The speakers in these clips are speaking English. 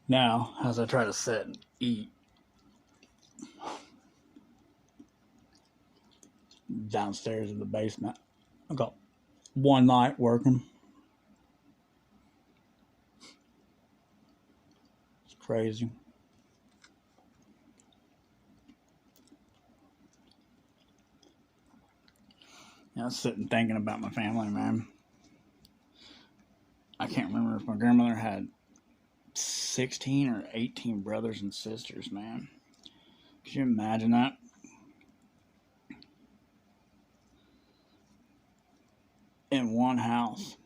Now, as I try to sit and eat downstairs in the basement, I got one light working. It's crazy. I was sitting thinking about my family, man. I can't remember if my grandmother had 16 or 18 brothers and sisters, man. Could you imagine that? In one house.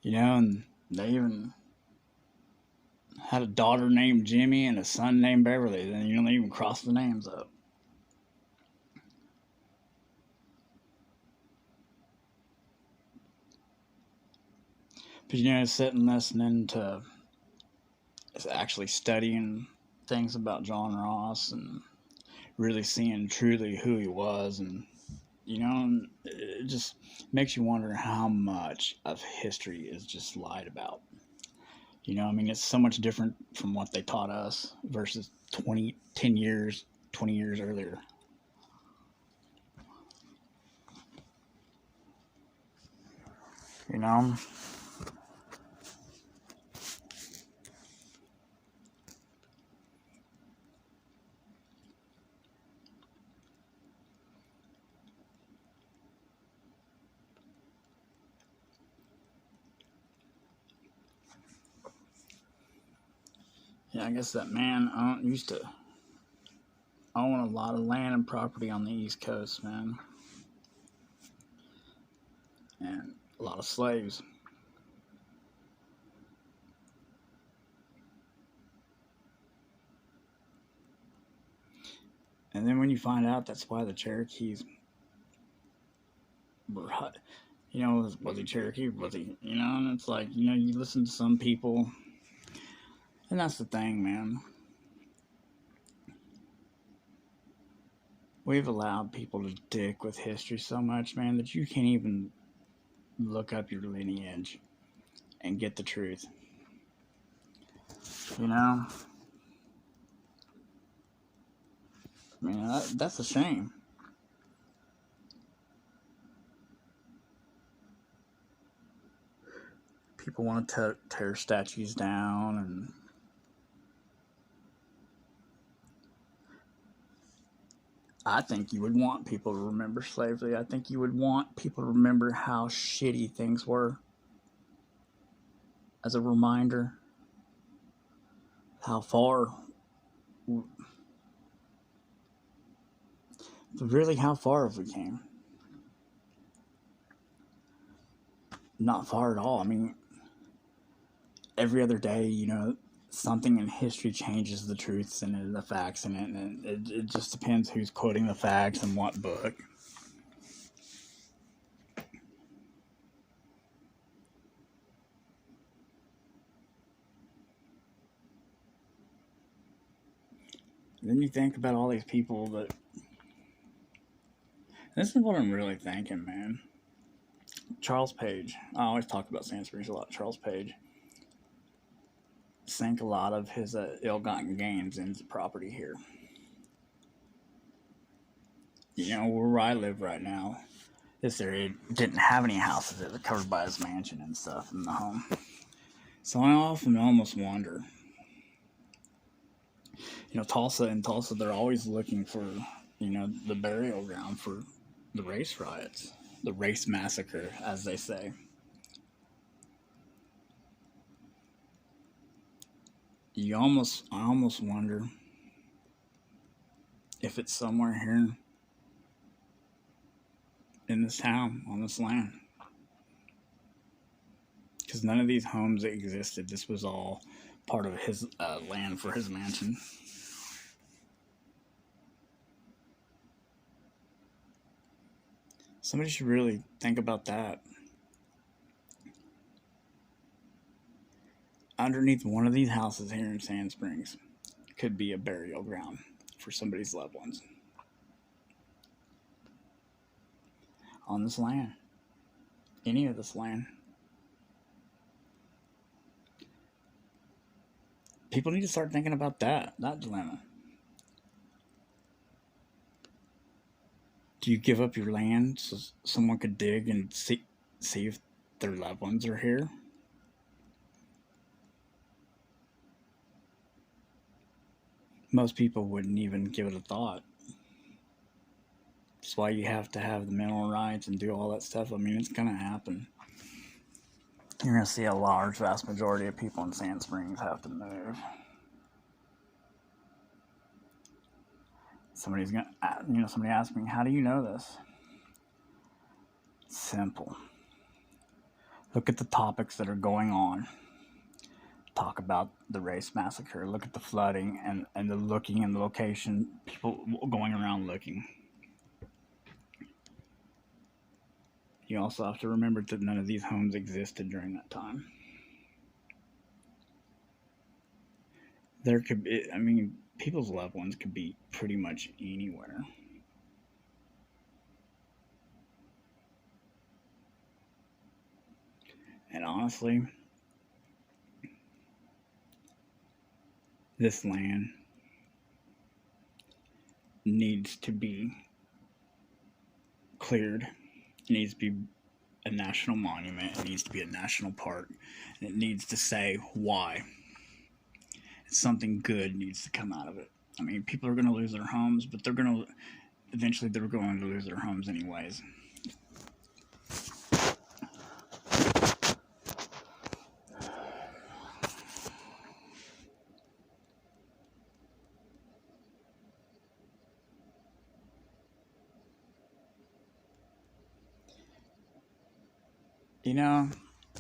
And they even had a daughter named Jimmy and a son named Beverly. Then, they even crossed the names up. But, sitting listening to actually studying things about John Ross and really seeing truly who he was, and it just makes you wonder how much of history is just lied about. It's so much different from what they taught us versus 20 years earlier. you know Yeah, I guess that man used to own a lot of land and property on the East Coast, man, and a lot of slaves. And then when you find out that's why the Cherokees were, was he Cherokee? Was he, and it's like, you listen to some people, and that's the thing, man. We've allowed people to dick with history so much, man, that you can't even look up your lineage and get the truth. I mean, that's a shame. People want to tear statues down, and I think you would want people to remember slavery. I think you would want people to remember how shitty things were as a reminder how far, really, how far have we came? Not far at all. I mean, every other day, something in history changes the truths and the facts in it, and it just depends who's quoting the facts and what book. Then you think about all these people that. This is what I'm really thinking, man. Charles Page. I always talk about Sand Springs a lot. Charles Page sank a lot of his ill-gotten gains into property here. Where I live right now, this area didn't have any houses. It was covered by his mansion and stuff in the home. So I often almost wonder, Tulsa, they're always looking for, the burial ground for the race riots, the race massacre, as they say. I almost wonder if it's somewhere here in this town, on this land. Because none of these homes existed. This was all part of his land for his mansion. Somebody should really think about that. Underneath one of these houses here in Sand Springs could be a burial ground for somebody's loved ones on this land. any of this land. People need to start thinking about that dilemma. Do you give up your land so someone could dig and see if their loved ones are here? Most people wouldn't even give it a thought. That's why you have to have the mineral rights and do all that stuff. I mean, it's going to happen. You're going to see a large, vast majority of people in Sand Springs have to move. Somebody asked me, how do you know this? Simple. Look at the topics that are going on. Talk about the race massacre. Look at the flooding and the looking and the location. People going around looking. You also have to remember that none of these homes existed during that time. There could be, I mean, people's loved ones could be pretty much anywhere. And honestly, this land needs to be cleared. It needs to be a national monument. It needs to be a national park. And it needs to say why. Something good needs to come out of it. I mean, people are going to lose their homes, but eventually they're going to lose their homes anyways. You know,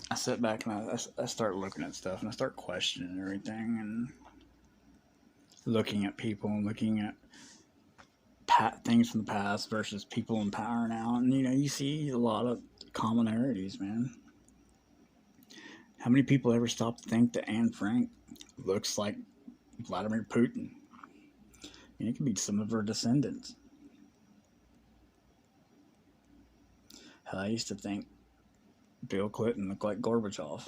I sit back and I start looking at stuff and I start questioning everything and looking at people and looking at things from the past versus people in power now. And, you see a lot of commonalities, man. How many people ever stop to think that Anne Frank looks like Vladimir Putin? It could be some of her descendants. Hell, I used to think Bill Clinton looked like Gorbachev.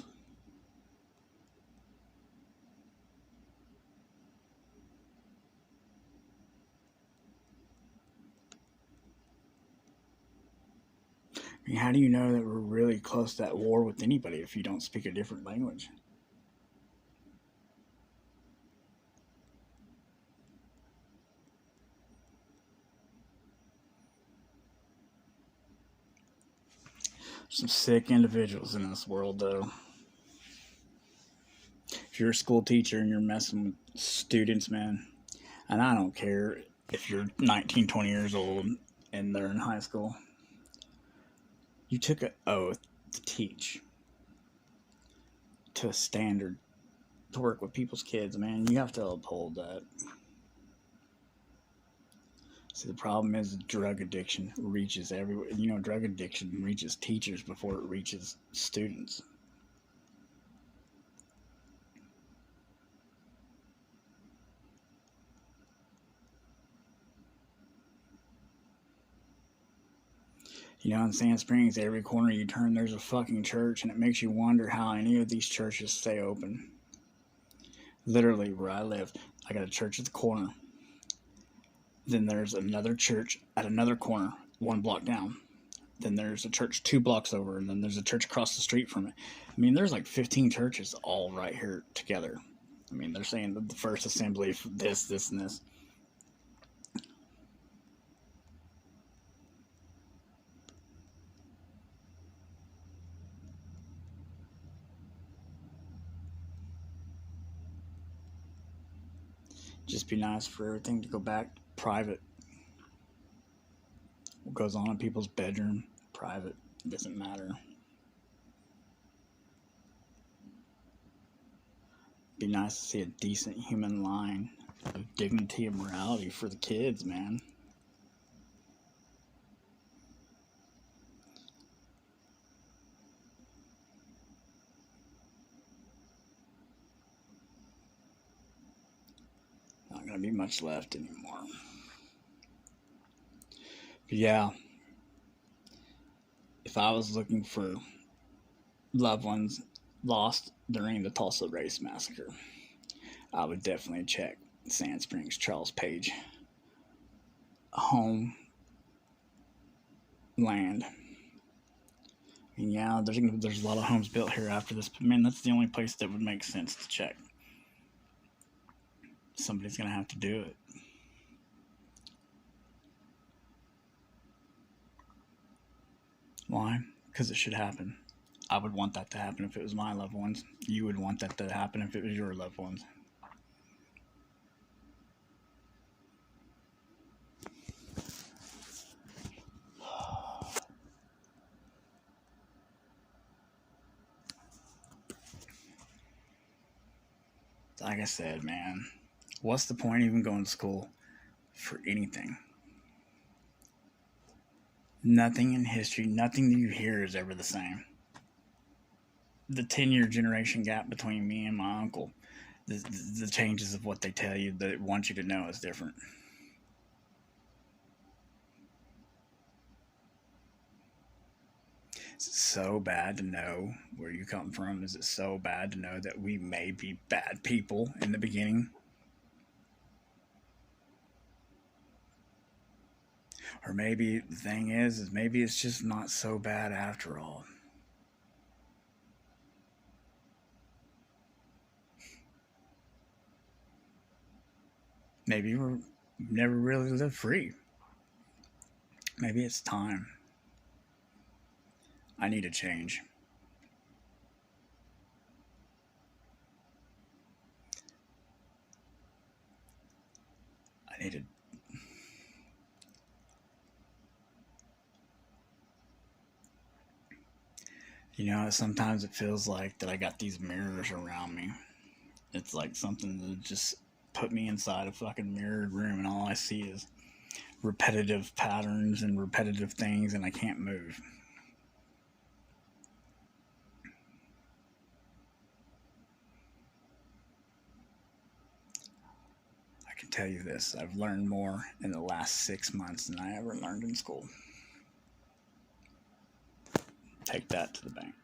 I mean, how do you know that we're really close to that war with anybody if you don't speak a different language? Some sick individuals in this world, though. If you're a school teacher and you're messing with students, man, and I don't care if you're 19, 20 years old and they're in high school, you took an oath to teach to a standard to work with people's kids, man. You have to uphold that. See, the problem is drug addiction reaches everywhere. Drug addiction reaches teachers before it reaches students. In Sand Springs, every corner you turn, there's a fucking church, and it makes you wonder how any of these churches stay open. Literally, where I live, I got a church at the corner. Then there's another church at another corner, 1 block down. Then there's a church 2 blocks over, and then there's a church across the street from it. I mean, there's like 15 churches all right here together. I mean, they're saying that the First Assembly, this, and this. Just be nice for everything to go back private. What goes on in people's bedroom, private. It doesn't matter. Be nice to see a decent human line of dignity and morality for the kids, man. Not gonna be much left anymore. But yeah, if I was looking for loved ones lost during the Tulsa Race Massacre, I would definitely check Sand Springs Charles Page home land. And yeah, there's a lot of homes built here after this, but man, that's the only place that would make sense to check. Somebody's gonna have to do it. Why? Because it should happen. I would want that to happen if it was my loved ones. You would want that to happen if it was your loved ones. Like I said, man, what's the point of even going to school for anything? Nothing in history, nothing that you hear is ever the same. The 10-year generation gap between me and my uncle, the changes of what they tell you that they want you to know is different. Is it so bad to know where you come from? Is it so bad to know that we may be bad people in the beginning? Or maybe the thing is maybe it's just not so bad after all. Maybe we're never really lived free. Maybe it's time. I need a change. I need to. You know, sometimes it feels like that I got these mirrors around me. It's like something that just put me inside a fucking mirrored room, and all I see is repetitive patterns and repetitive things, and I can't move. I can tell you this, I've learned more in the last 6 months than I ever learned in school. Take that to the bank.